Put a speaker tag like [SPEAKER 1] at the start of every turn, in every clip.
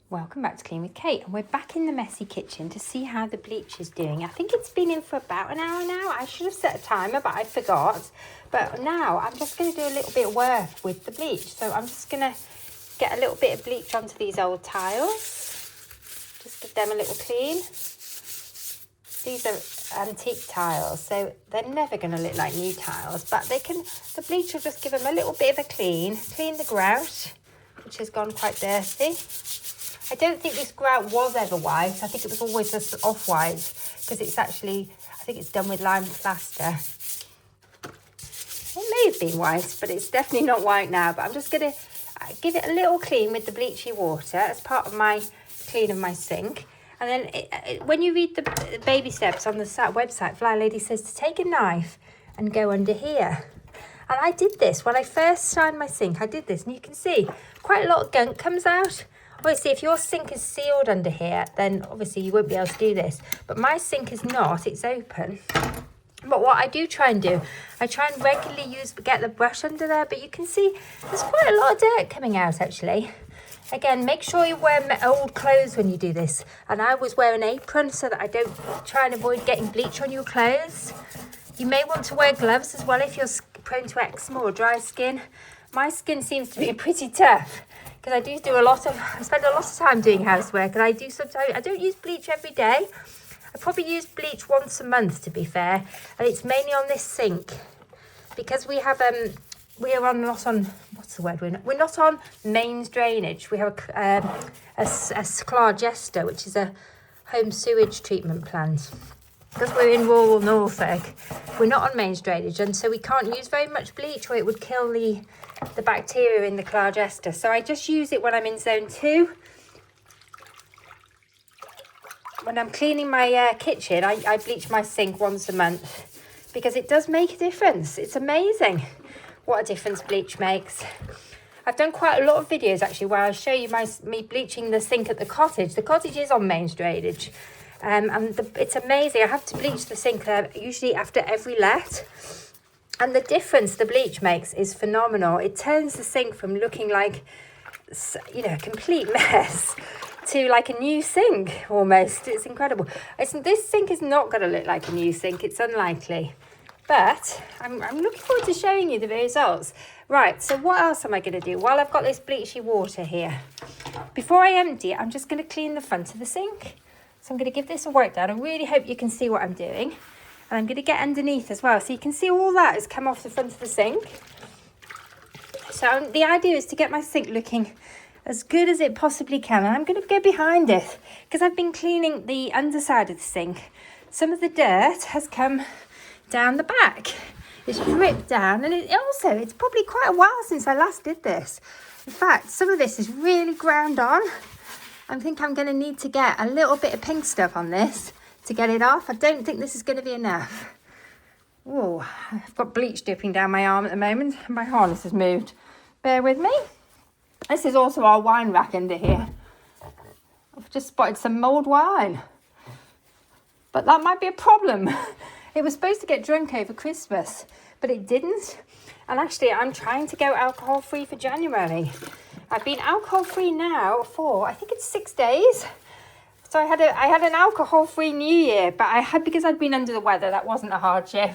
[SPEAKER 1] Welcome back to Clean with Kate, and we're back in the messy kitchen to see how the bleach is doing. I think it's been in for about an hour now. I should have set a timer, but I forgot. But now I'm just going to do a little bit of work with the bleach. So I'm just going to get a little bit of bleach onto these old tiles. Just give them a little clean. These are antique tiles, so they're never going to look like new tiles, but the bleach will just give them a little bit of a clean the grout, which has gone quite dirty. I don't think this grout was ever white. I think it was always just off-white because it's actually, I think it's done with lime plaster. It may have been white, but it's definitely not white now. But I'm just going to give it a little clean with the bleachy water as part of my clean of my sink. And then when you read the baby steps on the website, Flylady says to take a knife and go under here. And I did this when I first signed my sink. I did this, and you can see quite a lot of gunk comes out. Obviously, if your sink is sealed under here, then obviously you won't be able to do this. But my sink is not, it's open. But what I do try and do, I try and regularly get the brush under there, but you can see there's quite a lot of dirt coming out actually. Again, make sure you wear old clothes when you do this. And I always wear an apron so that I don't try and avoid getting bleach on your clothes. You may want to wear gloves as well if you're prone to eczema or dry skin. My skin seems to be pretty tough because I spend a lot of time doing housework, and I don't use bleach every day. I probably use bleach once a month, to be fair, and it's mainly on this sink because we're not on mains drainage. We have a Clargester, which is a home sewage treatment plant. Because we're in rural Norfolk, we're not on mains drainage, and so we can't use very much bleach or it would kill the bacteria in the Clargester. So I just use it when I'm in zone 2. When I'm cleaning my kitchen, I bleach my sink once a month because it does make a difference. It's amazing what a difference bleach makes. I've done quite a lot of videos actually where I show you me bleaching the sink at the cottage. The cottage is on mains drainage. It's amazing. I have to bleach the sink there usually after every let. And the difference the bleach makes is phenomenal. It turns the sink from looking like, a complete mess to like a new sink almost. It's incredible. This sink is not going to look like a new sink. It's unlikely. But I'm looking forward to showing you the results. Right, so what else am I going to do while I've got this bleachy water here? Before I empty it, I'm just going to clean the front of the sink. So I'm going to give this a wipe down. I really hope you can see what I'm doing. And I'm going to get underneath as well. So you can see all that has come off the front of the sink. So the idea is to get my sink looking as good as it possibly can. And I'm going to go behind it because I've been cleaning the underside of the sink. Some of the dirt has come down the back. It's dripped down, and it's probably quite a while since I last did this. In fact, some of this is really ground on. I think I'm going to need to get a little bit of pink stuff on this to get it off. I don't think this is going to be enough. Oh, I've got bleach dripping down my arm at the moment. My harness has moved. Bear with me. This is also our wine rack under here. I've just spotted some mulled wine. But that might be a problem. It was supposed to get drunk over Christmas, but it didn't. And actually, I'm trying to go alcohol-free for January. I've been alcohol-free now for, I think it's 6 days. So I had an alcohol-free New Year, but because I'd been under the weather, that wasn't a hardship.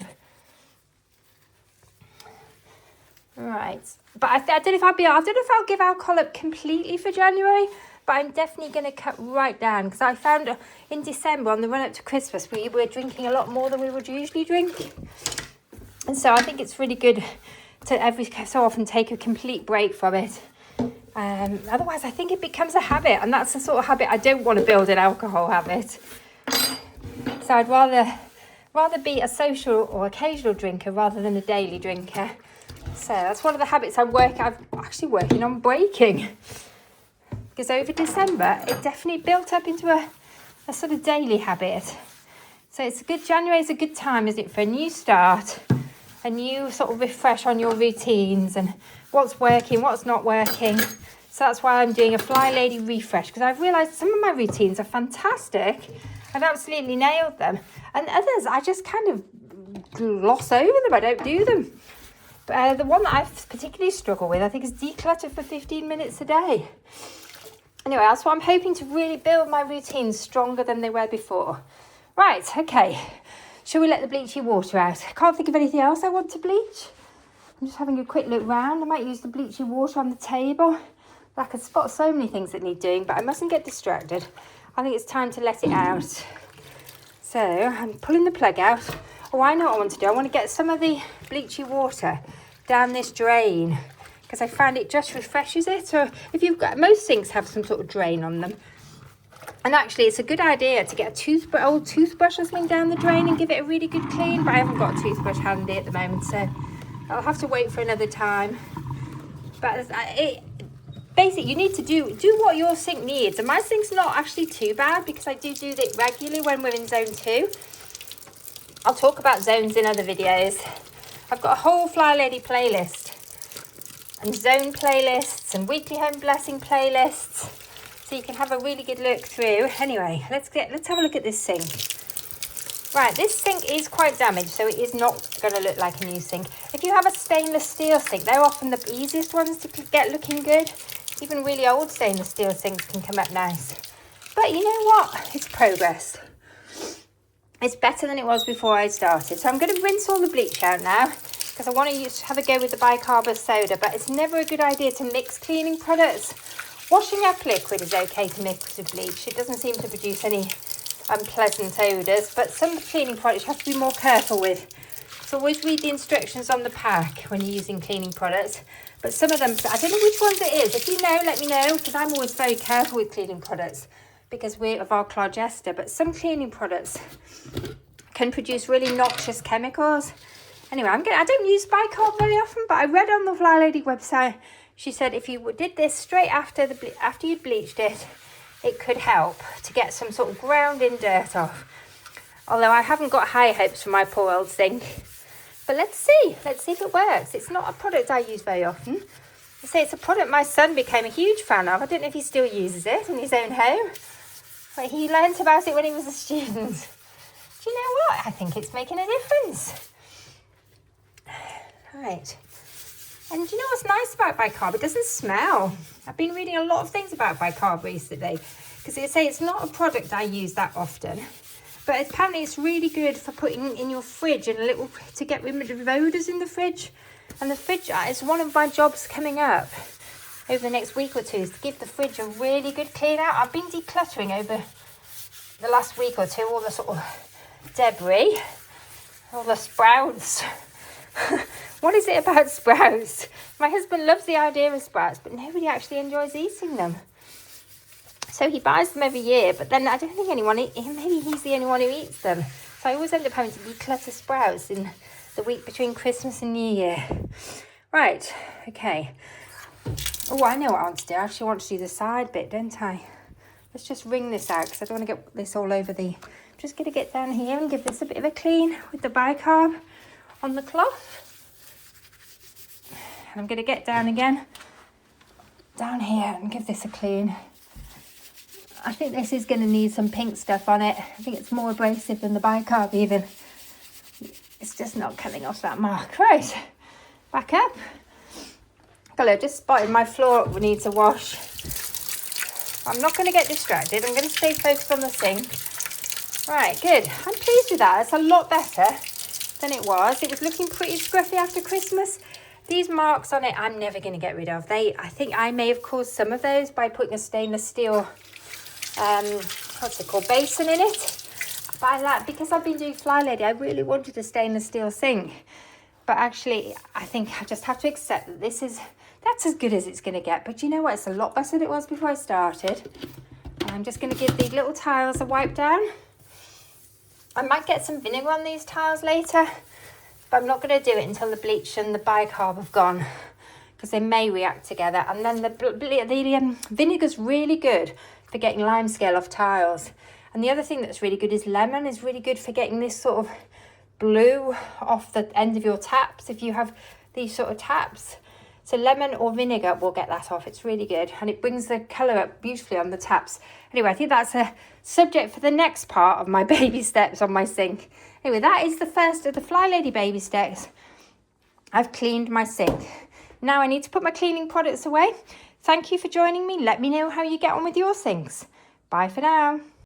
[SPEAKER 1] Right, but I don't know if I'll give alcohol up completely for January, but I'm definitely going to cut right down because I found in December on the run up to Christmas we were drinking a lot more than we would usually drink, and so I think it's really good to every so often take a complete break from it. Otherwise I think it becomes a habit, and that's the sort of habit I don't want to build, an alcohol habit. So I'd rather be a social or occasional drinker rather than a daily drinker. So that's one of the habits I'm actually working on breaking, because over December it definitely built up into a sort of daily habit. So January is a good time, isn't it, for a new start, a new sort of refresh on your routines and what's working, what's not working. So that's why I'm doing a Flylady refresh, because I've realised some of my routines are fantastic. I've absolutely nailed them. And others, I just kind of gloss over them. I don't do them. But the one that I particularly struggle with, I think, is declutter for 15 minutes a day. Anyway, that's what I'm hoping to really build my routines stronger than they were before. Right, okay. Shall we let the bleachy water out? I can't think of anything else I want to bleach. I'm just having a quick look round. I might use the bleachy water on the table. I can spot so many things that need doing, but I mustn't get distracted. I think it's time to let it out. So I'm pulling the plug out. Oh, I know what I want to do. I want to get some of the bleachy water down this drain because I find it just refreshes it. So if you've got, most sinks have some sort of drain on them. And actually it's a good idea to get a old toothbrush or something down the drain and give it a really good clean. But I haven't got a toothbrush handy at the moment, so I'll have to wait for another time. But basically you need to do what your sink needs. And my sink's not actually too bad because I do it regularly when we're in zone 2. I'll talk about zones in other videos. I've got a whole Flylady playlist and zone playlists and weekly home blessing playlists, so you can have a really good look through. Anyway, let's have a look at this sink. Right, this sink is quite damaged, so it is not going to look like a new sink. If you have a stainless steel sink, they're often the easiest ones to get looking good. Even really old stainless steel sinks can come up nice. But you know what? It's progress. It's better than it was before I started. So I'm going to rinse all the bleach out now because I want to have a go with the bicarb soda, but it's never a good idea to mix cleaning products. Washing up liquid is okay to mix with bleach. It doesn't seem to produce any unpleasant odours, but some cleaning products you have to be more careful with. So always read the instructions on the pack when you're using cleaning products. But some of them, I don't know which ones it is. If you know, let me know, because I'm always very careful with cleaning products because we're of our Clargester. But some cleaning products can produce really noxious chemicals. Anyway, I don't use bicarb very often, but I read on the Flylady website, she said if you did this straight after you'd bleached it, it could help to get some sort of grounding dirt off. Although I haven't got high hopes for my poor old sink. But let's see if it works. It's not a product I use very often. I say it's a product my son became a huge fan of. I don't know if he still uses it in his own home, but he learnt about it when he was a student. Do you know what? I think it's making a difference. Right. And do you know what's nice about bicarb? It doesn't smell. I've been reading a lot of things about bicarb recently because they say it's not a product I use that often. But apparently it's really good for putting in your fridge and to get rid of odours in the fridge. And the fridge is one of my jobs coming up over the next week or two, is to give the fridge a really good clean out. I've been decluttering over the last week or two, all the sort of debris, all the sprouts. What is it about sprouts? My husband loves the idea of sprouts, but nobody actually enjoys eating them. So he buys them every year, but then I don't think maybe he's the only one who eats them. So I always end up having to declutter sprouts in the week between Christmas and New Year. Right, okay. Oh, I know what I want to do. I actually want to do the side bit, don't I? Let's just wring this out because I don't want to get this all over I'm just going to get down here and give this a bit of a clean with the bicarb on the cloth. And I'm going to get down again, down here, and give this a clean. I think this is going to need some pink stuff on it. I think it's more abrasive than the bicarb even. It's just not coming off that mark. Right, back up. Hello, just spotted my floor needs a wash. I'm not going to get distracted. I'm going to stay focused on the sink. Right, good. I'm pleased with that. It's a lot better than it was. It was looking pretty scruffy after Christmas. These marks on it, I'm never going to get rid of. I think I may have caused some of those by putting a stainless steel, basin in it. But because I've been doing Flylady, I really wanted a stainless steel sink. But actually, I think I just have to accept that that's as good as it's going to get. But you know what? It's a lot better than it was before I started. And I'm just going to give these little tiles a wipe down. I might get some vinegar on these tiles later, but I'm not going to do it until the bleach and the bicarb have gone, because they may react together. And then the vinegar's really good for getting limescale off tiles. And the other thing that's really good is lemon is really good for getting this sort of blue off the end of your taps if you have these sort of taps. So lemon or vinegar will get that off. It's really good, and it brings the colour up beautifully on the taps. Anyway, I think that's a subject for the next part of my baby steps on my sink. Anyway, that is the first of the Flylady Baby Steps. I've cleaned my sink. Now I need to put my cleaning products away. Thank you for joining me. Let me know how you get on with your sinks. Bye for now.